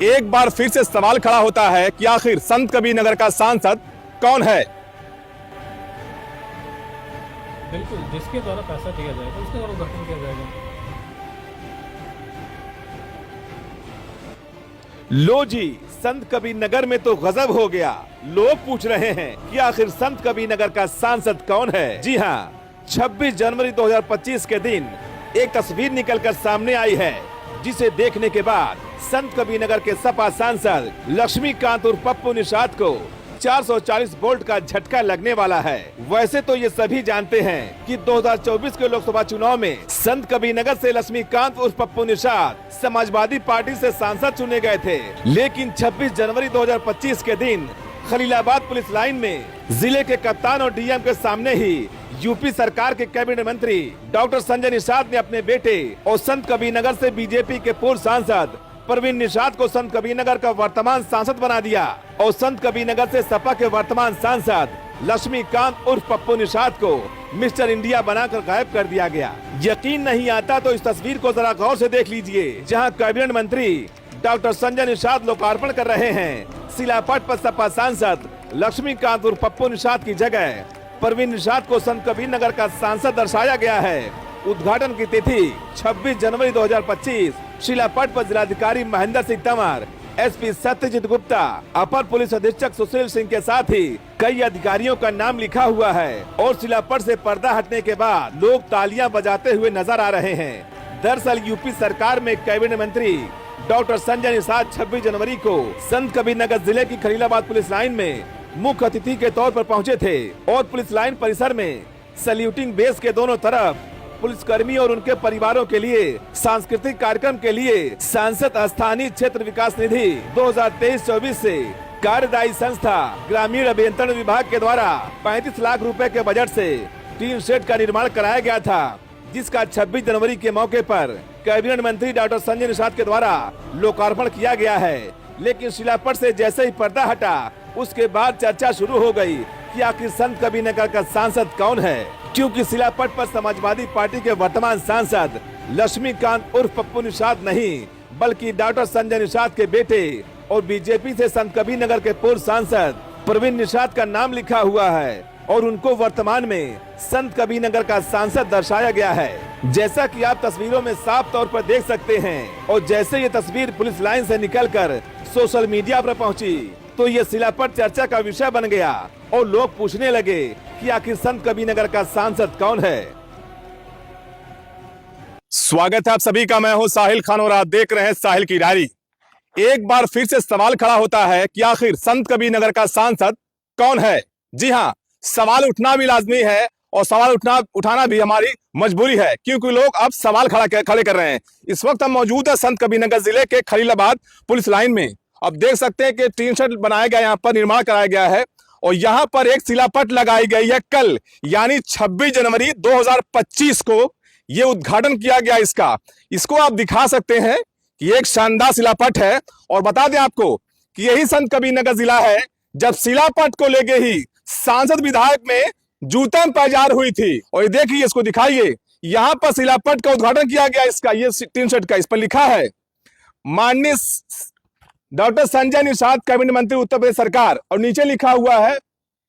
एक बार फिर से सवाल खड़ा होता है कि आखिर संत कबीर नगर का सांसद कौन है। बिल्कुल, जिसके द्वारा पैसा दिया जाएगा उसके द्वारा उद्घाटन किया जाएगा। लो जी, संत कबीर नगर में तो गजब हो गया। लोग पूछ रहे हैं कि आखिर संत कबीर नगर का सांसद कौन है। जी हाँ, 26 जनवरी 2025 के दिन एक तस्वीर निकलकर सामने आई है, जिसे देखने के बाद संत कबीर नगर के सपा सांसद लक्ष्मीकांत उर्फ पप्पू निषाद को 440 वोल्ट का झटका लगने वाला है। वैसे तो ये सभी जानते हैं कि 2024 के लोकसभा चुनाव में संत कबीर नगर से लक्ष्मीकांत उर्फ पप्पू निषाद समाजवादी पार्टी से सांसद चुने गए थे, लेकिन 26 जनवरी 2025 के दिन खलीलाबाद पुलिस लाइन में जिले के कप्तान और डीएम के सामने ही यूपी सरकार के कैबिनेट मंत्री डॉक्टर संजय निषाद ने अपने बेटे और संत कबीर नगर से बीजेपी के पूर्व सांसद प्रवीण निषाद को संत कबीर नगर का वर्तमान सांसद बना दिया और संत कबीर नगर से सपा के वर्तमान सांसद लक्ष्मीकांत उर्फ पप्पू निषाद को मिस्टर इंडिया बनाकर गायब कर दिया गया। यकीन नहीं आता तो इस तस्वीर को जरा गौर से देख लीजिए, जहां कैबिनेट मंत्री डॉक्टर संजय निषाद लोकार्पण कर रहे हैं। शिलापट पर सपा सांसद लक्ष्मीकांत उर्फ पप्पू निषाद की जगह प्रवीण निषाद को संत कबीर नगर का सांसद दर्शाया गया है। उद्घाटन की तिथि 26 जनवरी 2025। शिलापट पर जिलाधिकारी महेंद्र सिंह तंवर, एसपी सत्यजीत गुप्ता, अपर पुलिस अधीक्षक सुशील सिंह के साथ ही कई अधिकारियों का नाम लिखा हुआ है और शिलापट से पर्दा हटने के बाद लोग तालियां बजाते हुए नजर आ रहे हैं। दरअसल यूपी सरकार में कैबिनेट मंत्री डॉक्टर संजय निषाद 26 जनवरी को संत कबीर नगर जिले की खलीलाबाद पुलिस लाइन में मुख्य अतिथि के तौर पर पहुंचे थे और पुलिस लाइन परिसर में सैल्यूटिंग बेस के दोनों तरफ पुलिसकर्मी और उनके परिवारों के लिए सांस्कृतिक कार्यक्रम के लिए सांसद स्थानीय क्षेत्र विकास निधि 2023-24 से कार्यदायी संस्था ग्रामीण अभियंत्रण विभाग के द्वारा 35 लाख रुपए के बजट से टीन शेड का निर्माण कराया गया था, जिसका 26 जनवरी के मौके पर कैबिनेट मंत्री डॉक्टर संजय निषाद के द्वारा लोकार्पण किया गया है। लेकिन शिलापट से जैसे ही पर्दा हटा, उसके बाद चर्चा शुरू हो गई कि आखिर संत कबीर नगर का सांसद कौन है, क्योंकि शिलापट पर समाजवादी पार्टी के वर्तमान सांसद लक्ष्मीकांत उर्फ पप्पू निषाद नहीं, बल्कि डॉक्टर संजय निषाद के बेटे और बीजेपी से संत कबीर नगर के पूर्व सांसद प्रवीण निषाद का नाम लिखा हुआ है और उनको वर्तमान में संत कबीर नगर का सांसद दर्शाया गया है। जैसा कि आप तस्वीरों में साफ तौर पर देख सकते हैं और जैसे ये तस्वीर पुलिस लाइन से निकलकर सोशल मीडिया पर पहुंची तो ये शिलापट चर्चा का विषय बन गया और लोग पूछने लगे कि आखिर संत कबीर नगर का सांसद कौन है। स्वागत है आप सभी का, मैं हूं साहिल खान और आप देख रहे हैं साहिल की डायरी। एक बार फिर से सवाल खड़ा होता है कि आखिर संत कबीर नगर का सांसद कौन है। जी हां, सवाल उठना भी लाजमी है और सवाल उठाना भी हमारी मजबूरी है, क्योंकि लोग अब सवाल खड़े कर रहे हैं। इस वक्त हम मौजूद है संत कबीर नगर जिले के खलीलाबाद पुलिस लाइन में। अब देख सकते हैं कि टीन शेड बनाया गया, यहाँ पर निर्माण कराया गया है और यहाँ पर एक शिलापट लगाई गई है। कल यानी 26 जनवरी 2025 को ये उद्घाटन किया गया इसको आप दिखा सकते हैं कि एक शानदार शिलापट है। और बता दें आपको कि यही संत कबीर नगर जिला है जब शिलापट को लेके ही सांसद विधायक में जूतन पैजार हुई थी। और ये देखिए, इसको दिखाइए, यहाँ पर शिलापट का उद्घाटन किया गया। इसका ये टीन शेड का, इस पर लिखा है माननीय डॉक्टर संजय निषाद कैबिनेट मंत्री उत्तर प्रदेश सरकार, और नीचे लिखा हुआ है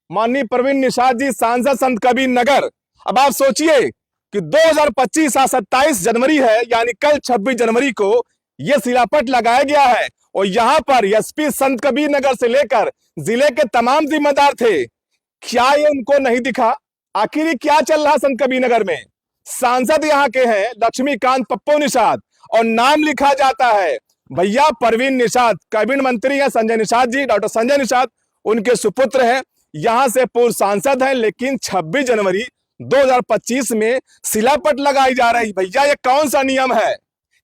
माननीय प्रवीण निषाद जी सांसद संत कबीर नगर। अब आप सोचिए कि 2025 आज 27 जनवरी है, यानी कल 26 जनवरी को यह शिलापट लगाया गया है और यहाँ पर एसपी संत कबीर नगर से लेकर जिले के तमाम जिम्मेदार थे। क्या ये उनको नहीं दिखा? आखिर क्या चल रहा संत कबीर नगर में? सांसद यहाँ के हैं लक्ष्मीकांत पप्पू निषाद और नाम लिखा जाता है भैया प्रवीण निषाद। कैबिनेट मंत्री है संजय निषाद जी, डॉक्टर संजय निषाद उनके सुपुत्र हैं, यहां से पूर्व सांसद हैं। लेकिन 26 जनवरी 2025 में शिलापट लगाई जा रही। भैया ये कौन सा नियम है?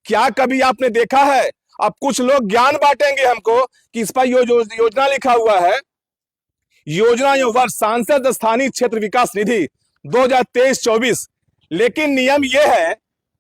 क्या कभी आपने देखा है? अब कुछ लोग ज्ञान बांटेंगे हमको कि इस पर योजना लिखा हुआ है, योजना वर्ष सांसद स्थानीय क्षेत्र विकास निधि 2023-24। लेकिन नियम यह है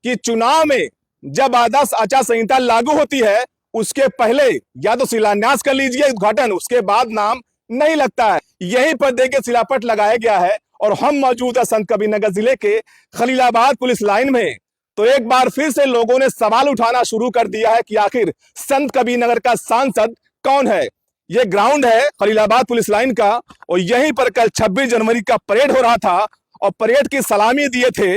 कि चुनाव में जब आदर्श आचार संहिता लागू होती है उसके पहले या तो शिलान्यास कर लीजिए उद्घाटन, उसके बाद नाम नहीं लगता है। यहीं पर देखिए शिलापट लगाया गया है और हम मौजूद है संत कबीर नगर जिले के खलीलाबाद पुलिस लाइन में तो एक बार फिर से लोगों ने सवाल उठाना शुरू कर दिया है कि आखिर संत कबीर नगर का सांसद कौन है। ये ग्राउंड है खलीलाबाद पुलिस लाइन का और यहीं पर कल 26 जनवरी का परेड हो रहा था और परेड की सलामी दिए थे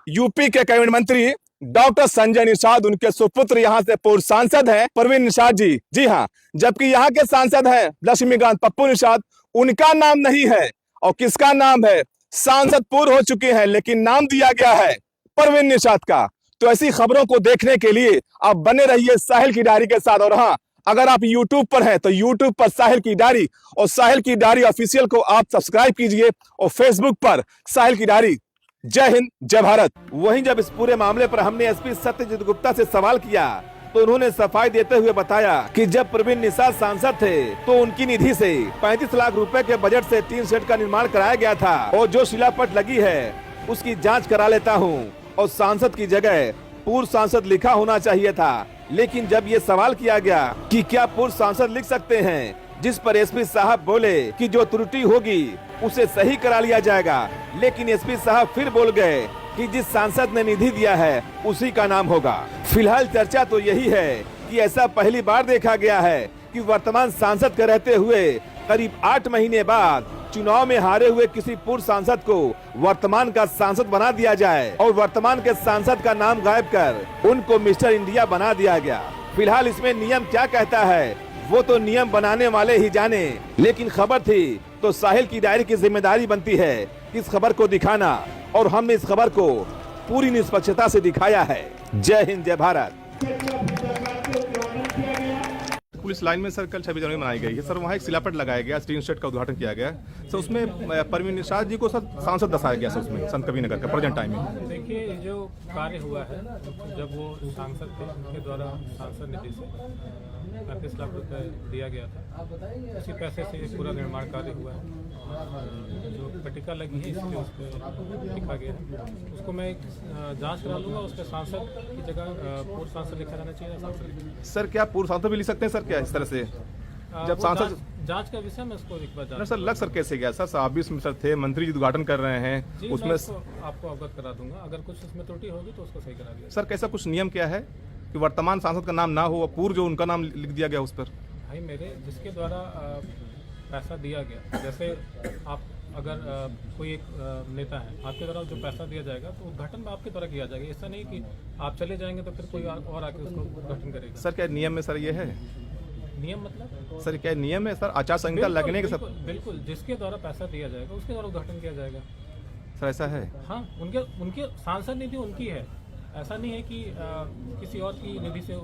यूपी के कैबिनेट मंत्री डॉक्टर संजय निषाद। उनके सुपुत्र यहाँ से पूर्व सांसद हैं परवीन निषाद जी। जी हाँ, जबकि यहाँ के सांसद हैं लक्ष्मीकांत पप्पू निषाद, उनका नाम नहीं है। और किसका नाम है? सांसद पूर्व हो चुके हैं लेकिन नाम दिया गया है परवीन निषाद का। तो ऐसी खबरों को देखने के लिए आप बने रहिए साहिल की डायरी के साथ। और हाँ, अगर आप YouTube पर हैं तो YouTube पर साहिल की डायरी और साहिल की डायरी ऑफिशियल को आप सब्सक्राइब कीजिए और Facebook पर साहिल की डायरी। जय हिंद, जय भारत। वहीं जब इस पूरे मामले पर हमने एसपी सत्यजीत गुप्ता से सवाल किया तो उन्होंने सफाई देते हुए बताया कि जब प्रवीण निषाद सांसद थे तो उनकी निधि से 35 लाख रुपए के बजट से 3 शेड का निर्माण कराया गया था और जो शिलापट लगी है उसकी जांच करा लेता हूं और सांसद की जगह पूर्व सांसद लिखा होना चाहिए था। लेकिन जब ये सवाल किया गया कि क्या पूर्व सांसद लिख सकते हैं, जिस पर एसपी साहब बोले कि जो त्रुटि होगी उसे सही करा लिया जाएगा। लेकिन एसपी साहब फिर बोल गए कि जिस सांसद ने निधि दिया है उसी का नाम होगा। फिलहाल चर्चा तो यही है कि ऐसा पहली बार देखा गया है कि वर्तमान सांसद के रहते हुए करीब 8 महीने बाद चुनाव में हारे हुए किसी पूर्व सांसद को वर्तमान का सांसद बना दिया जाए और वर्तमान के सांसद का नाम गायब कर उनको मिस्टर इंडिया बना दिया गया। फिलहाल इसमें नियम क्या कहता है वो तो नियम बनाने वाले ही जाने, लेकिन खबर थी तो साहिल की डायरी की जिम्मेदारी बनती है इस खबर को दिखाना और हमने इस खबर को पूरी निष्पक्षता से दिखाया है। जय हिंद, जय भारत। पुलिस लाइन में सर कल 26 जनवरी मनाई गई है सर। वहाँ एक शिलापट लगाया गया, स्क्रीन शेड का उद्घाटन किया गया सर। उसमें परवीन निषाद जी को सर सांसद दसाया गया सर उसमें संत कबीर नगर का प्रेजेंट टाइम में। देखिए, जो कार्य हुआ है जब वो सांसद थे उनके द्वारा सांसद निधि से 35 लाख रुपए दिया गया था, उसी पैसे से पूरा निर्माण कार्य हुआ है। जो पट्टिका लगी है इसलिए उस पर लिखा गया है। उसको मैं जांच करा लूँगा, उस पर सांसद की जगह पूर्व सांसद लिखा जाना चाहिए। सांसद सर क्या पूर्व सांसद भी लिख सकते हैं सर? क्या इस तरह से जब सांसद जांच का विषय में उसको एक बार ना सर लग सर कैसे गया सर? आप भी सर थे, मंत्री जी उद्घाटन कर रहे हैं उसमें। आपको अवगत करा दूंगा, अगर कुछ इसमें त्रुटि होगी तो उसको सही करा दिया। सर कैसा कुछ नियम क्या है कि वर्तमान सांसद का नाम ना हो और पूर्व जो उनका नाम लिख दिया गया उस पर? भाई मेरे जिसके द्वारा पैसा दिया गया, जैसे आप अगर कोई एक नेता है, आपके द्वारा जो पैसा दिया जाएगा तो उद्घाटन में आपके द्वारा किया जाएगा। ऐसा नहीं कि आप चले जाएंगे तो फिर कोई और आके उसको उद्घाटन करेगा। सर क्या नियम में सर ये है? नियम मतलब सर क्या नियम है सर? आचार संहिता लगने के सर? बिल्कुल, जिसके द्वारा पैसा दिया जाएगा उसके द्वारा उद्घाटन किया जाएगा। सर ऐसा है? हाँ, उनके सांसद निधि उनकी है, ऐसा नहीं है कि किसी और की निधि से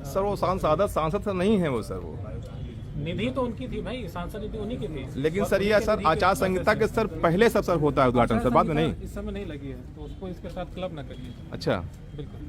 सर वो सांसद सर नहीं है वो सर। वो निधि तो उनकी थी भाई, सांसद निधि उन्हीं की थी। लेकिन सर ये सर आचार संहिता के सर पहले सब सर होता है उद्घाटन सर, बाद में नहीं। इस समय नहीं लगी है तो उसको इसके साथ क्लब ना करिए। अच्छा, बिल्कुल।